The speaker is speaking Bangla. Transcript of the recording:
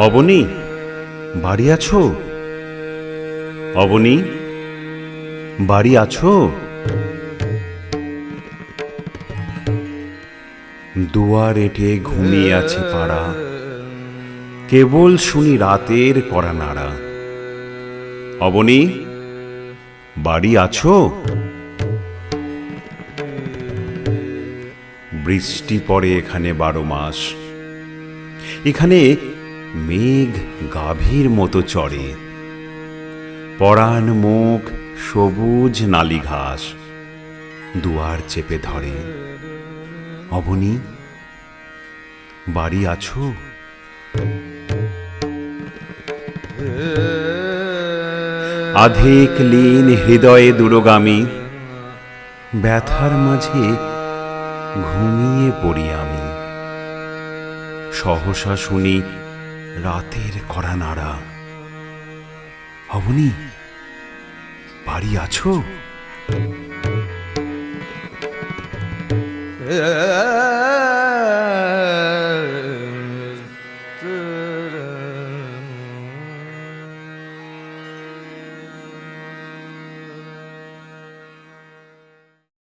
অবনী, বাড়ি আছো? অবনী, বাড়ি আছো? দুয়ার এঁটে ঘুমিয়ে আছে পাড়া, কেবল শুনি রাতের কড়া নাড়া। অবনী, বাড়ি আছো? বৃষ্টি পড়ে এখানে 12 মাস। এখানে মেঘ গাভীর মতো চড়ে, পরাণ মুখ সবুজ নালি ঘাস দুয়ার চেপে ধরে। অবনী, বাড়ি আছো? আধিক লীন হৃদয়ে দূরগামী, ব্যথার মাঝে ঘুমিয়ে পড়ি আমি। সহসা শুনি রাতের কড়া নাড়া। অবনী, বাড়ি আছো?